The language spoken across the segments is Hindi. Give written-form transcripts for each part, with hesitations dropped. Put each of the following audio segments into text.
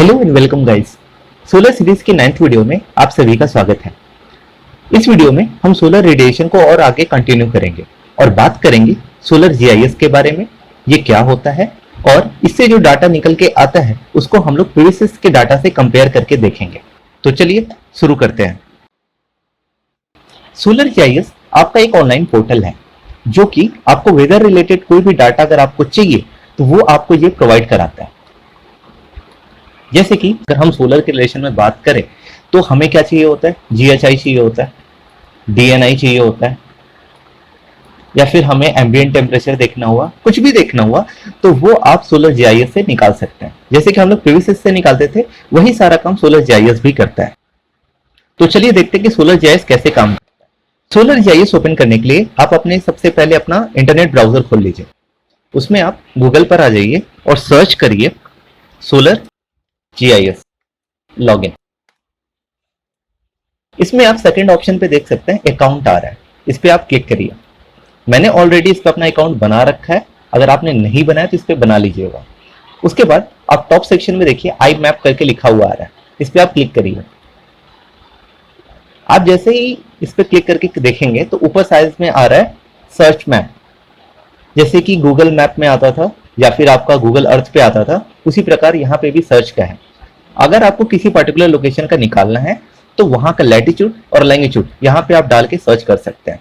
Hello and welcome guys. Solar series की 9th वीडियो में आप सभी का स्वागत है। इस वीडियो में हम सोलर रेडिएशन को और आगे कंटिन्यू करेंगे और बात करेंगे सोलर जीआईएस के बारे में, ये क्या होता है और इससे जो डाटा निकल के आता है उसको हम लोग प्रीवियस के डाटा से कंपेयर करके देखेंगे। तो चलिए शुरू करते हैं। सोलर जीआईएस आपका एक ऑनलाइन पोर्टल है जो कि आपको वेदर रिलेटेड कोई भी डाटा अगर आपको चाहिए तो वो आपको ये प्रोवाइड कराता है। जैसे कि अगर हम सोलर के रिलेशन में बात करें तो हमें क्या चाहिए होता है, जीएचआई चाहिए होता है, डीएनआई चाहिए होता है, या फिर हमें एम्बिएंट टेम्परेचर देखना हुआ, कुछ भी देखना हुआ तो वो आप सोलर जीआईएस से निकाल सकते हैं। जैसे कि हम लोग प्रीवियस से निकालते थे वही सारा काम सोलर जीआईएस भी करता है। तो चलिए देखते हैं कि सोलर जीआईएस कैसे काम करता है। सोलर जीआईएस ओपन करने के लिए आप अपने सबसे पहले अपना इंटरनेट ब्राउजर खोल लीजिए। उसमें आप गूगल पर आ जाइए और सर्च करिए सोलर जीआईएस लॉगिन। इसमें आप सेकंड ऑप्शन पे देख सकते हैं अकाउंट आ रहा है, इस पे आप क्लिक करिए। मैंने ऑलरेडी इस पे अपना अकाउंट बना रखा है, अगर आपने नहीं बनाया तो इस पे बना लीजिएगा। उसके बाद आप टॉप सेक्शन में देखिए आई मैप करके लिखा हुआ आ रहा है, इस पे आप क्लिक करिए। आप जैसे ही इस पे क्लिक करके देखेंगे तो ऊपर साइड में आ रहा है सर्च मैप, जैसे कि गूगल मैप में आता था या फिर आपका गूगल अर्थ पे आता था, उसी प्रकार यहाँ पे भी सर्च का है। अगर आपको किसी पर्टिकुलर लोकेशन का निकालना है तो वहां का लैटिट्यूड और लैंगिट्यूड यहाँ पे आप डाल के सर्च कर सकते हैं।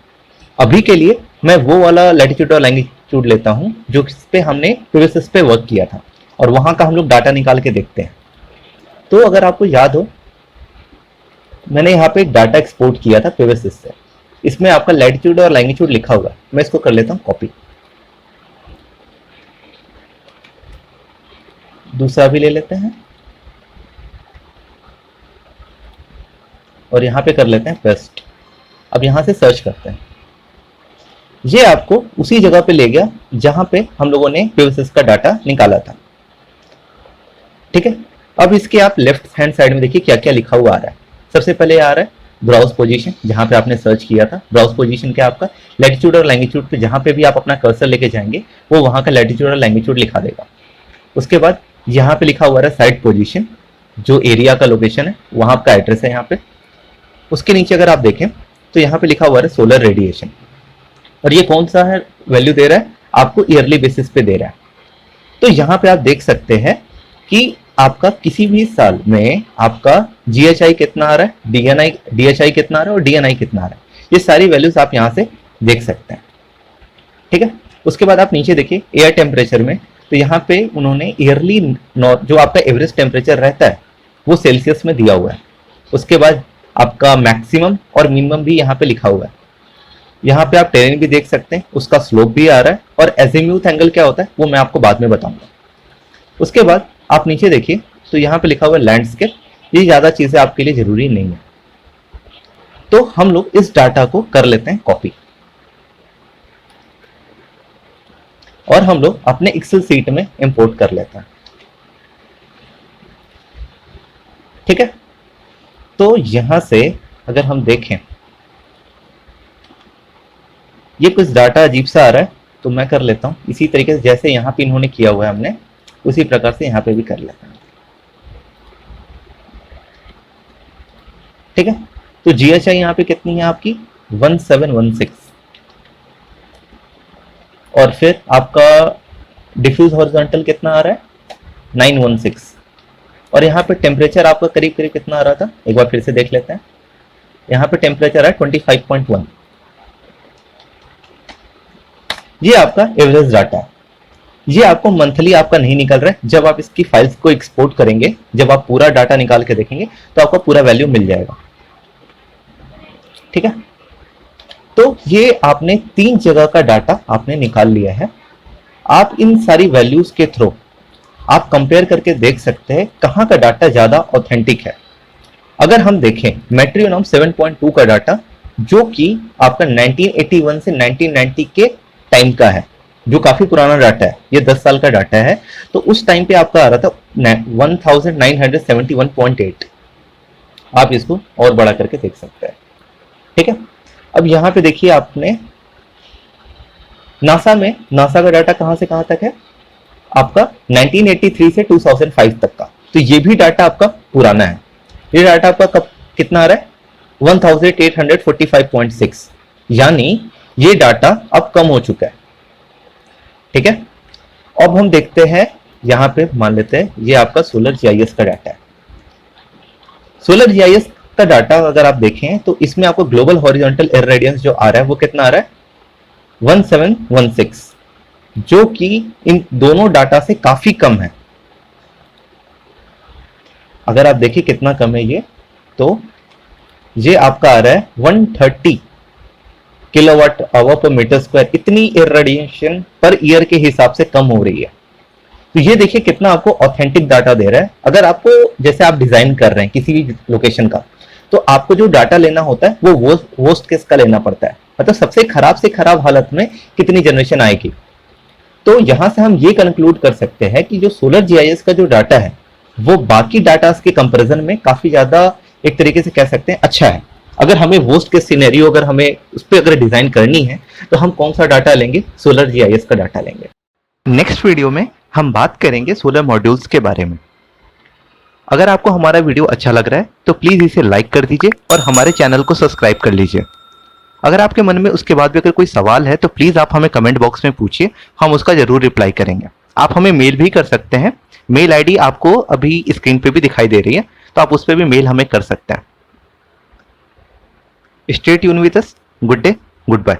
अभी के लिए मैं वो वाला लैटिट्यूड और लैंगिट्यूड लेता हूँ जो इस पे हमने प्रीवियस पे वर्क किया था और वहां का हम लोग डाटा निकाल के देखते हैं। तो अगर आपको याद हो, मैंने यहाँ पे एक डाटा एक्सपोर्ट किया था प्रीवियस से, इसमें आपका लैटिट्यूड और लैंगिट्यूड लिखा होगा। मैं इसको कर लेता हूँ कॉपी, दूसरा भी ले लेते हैं और यहाँ पे कर लेते हैं पेस्ट। अब यहाँ से सर्च करते हैं, ये आपको उसी जगह पे ले गया जहां पे हम लोगों ने प्रीवियस का डाटा निकाला था। ठीक है, अब इसके आप लेफ्ट हैंड साइड में देखिए क्या क्या लिखा हुआ आ रहा है। सबसे पहले आ रहा है ब्राउज पोजीशन, जहां पे आपने सर्च किया था। ब्राउज पोजीशन क्या आपका लैटिट्यूड और लैंगिट्यूड पे जहां पे भी आप अपना कर्सर लेके जाएंगे वो वहां का लैटिट्यूड और लैंगिट्यूड लिखा देगा। उसके बाद यहाँ पे लिखा हुआ है साइट पोजीशन, जो एरिया का लोकेशन है वहां आपका एड्रेस है यहाँ पे। उसके नीचे अगर आप देखें तो यहाँ पे लिखा हुआ है सोलर रेडिएशन, और ये कौन सा है वैल्यू दे रहा है, आपको ईयरली बेसिस पे दे रहा है। तो यहाँ पे आप देख सकते हैं कि आपका किसी भी साल में आपका जीएचआई कितना आ रहा है, डीएचआई कितना आ रहा है और डीएनआई कितना आ रहा है, ये सारी वैल्यूज आप यहाँ से देख सकते हैं। ठीक है, उसके बाद आप नीचे देखिए एयर टेम्परेचर में, तो यहाँ पे उन्होंने ईयरली जो आपका एवरेज टेम्परेचर रहता है वो सेल्सियस में दिया हुआ है। उसके बाद आपका मैक्सिमम और मिनिमम भी यहाँ पे लिखा हुआ है। यहाँ पे आप टेरेन भी देख सकते हैं, उसका स्लोप भी आ रहा है, और एजीम्यूथ एंगल क्या होता है वो मैं आपको बाद में बताऊंगा। उसके बाद आप नीचे देखिए तो यहाँ पे लिखा हुआ है लैंडस्केप। ये ज्यादा चीजें आपके लिए जरूरी नहीं है, तो हम लोग इस डाटा को कर लेते हैं कॉपी और हम लोग अपने एक्सेल सीट में इंपोर्ट कर लेते हैं। ठीक है, तो यहां से अगर हम देखें ये कुछ डाटा अजीब सा आ रहा है, तो मैं कर लेता हूं इसी तरीके से जैसे यहां पे इन्होंने किया हुआ है हमने उसी प्रकार से यहां पे भी कर लेते हैं। ठीक है, तो जीएचआई यहां पे कितनी है आपकी 1716, और फिर आपका डिफ्यूज हॉरिजॉन्टल कितना आ रहा है 916, और यहाँ पे टेम्परेचर आपका करीब करीब कितना आ रहा था, एक बार फिर से देख लेते हैं। यहाँ पे टेम्परेचर है 25.1। ये आपका एवरेज डाटा है। ये आपको मंथली आपका नहीं निकल रहा है, जब आप इसकी फाइल्स को एक्सपोर्ट करेंगे, जब आप पूरा डाटा निकाल के देखेंगे तो आपको पूरा वैल्यू मिल जाएगा। ठीक है, तो ये आपने 3 जगह का डाटा आपने निकाल लिया है। आप इन सारी वैल्यूज के थ्रू आप कंपेयर करके देख सकते हैं कहां का डाटा ज्यादा ऑथेंटिक है। अगर हम देखें मेट्रियोनॉम 7.2 का डाटा, जो कि आपका 1981 से 1990 के टाइम का है, जो काफी पुराना डाटा है, ये 10 साल का डाटा है, तो उस टाइम पे आपका आ रहा था 1971.8। आप इसको और बड़ा करके देख सकते हैं। ठीक है, अब यहां पे देखिए आपने नासा का डाटा कहां से कहां तक है, आपका 1983 से 2005 तक का। तो ये भी डाटा आपका पुराना है। ये डाटा आपका कब कितना आ रहा है 1845.6, यानी ये डाटा अब कम हो चुका है। ठीक है, अब हम देखते हैं यहां पे, मान लेते हैं ये आपका सोलर जीआईएस का डाटा है। सोलर जीआईएस का डाटा अगर आप देखें तो इसमें आपको ग्लोबल हॉरिजॉन्टल इररेडियंस जो आ रहा है वो कितना आ रहा है 1716, जो कि इन दोनों डाटा से काफी कम है। अगर आप देखिए कितना कम है ये, तो ये आपका आ रहा है 130 किलोवाट आवर पर मीटर स्क्वायर। इतनी इरेडिएशन पर ईयर के हिसाब से कम हो रही है। तो ये देखिए कितना आपको ऑथेंटिक डाटा दे रहा है। अगर आपको, जैसे आप डिजाइन कर रहे हैं किसी भी लोकेशन का, तो आपको जो डाटा लेना होता है वो वर्स्ट केस का लेना पड़ता है, मतलब सबसे खराब से खराब हालत में कितनी जनरेशन आएगी। तो यहां से हम ये कंक्लूड कर सकते हैं कि जो सोलर जीआईएस का जो डाटा है वो बाकी डाटा के कंपैरिजन में काफी ज्यादा, एक तरीके से कह सकते हैं, अच्छा है। अगर हमें वर्स्ट केस सिनेरियो, अगर हमें उस पर अगर डिजाइन करनी है तो हम कौन सा डाटा लेंगे, सोलर जीआईएस का डाटा लेंगे। नेक्स्ट वीडियो में हम बात करेंगे सोलर मॉड्यूल्स के बारे में। अगर आपको हमारा वीडियो अच्छा लग रहा है तो प्लीज इसे लाइक कर दीजिए और हमारे चैनल को सब्सक्राइब कर लीजिए। अगर आपके मन में उसके बाद भी अगर कोई सवाल है तो प्लीज आप हमें कमेंट बॉक्स में पूछिए, हम उसका जरूर रिप्लाई करेंगे। आप हमें मेल भी कर सकते हैं, मेल आईडी आपको अभी स्क्रीन पे भी दिखाई दे रही है, तो आप उस पर भी मेल हमें कर सकते हैं। Stay tune with us. Good day, good bye.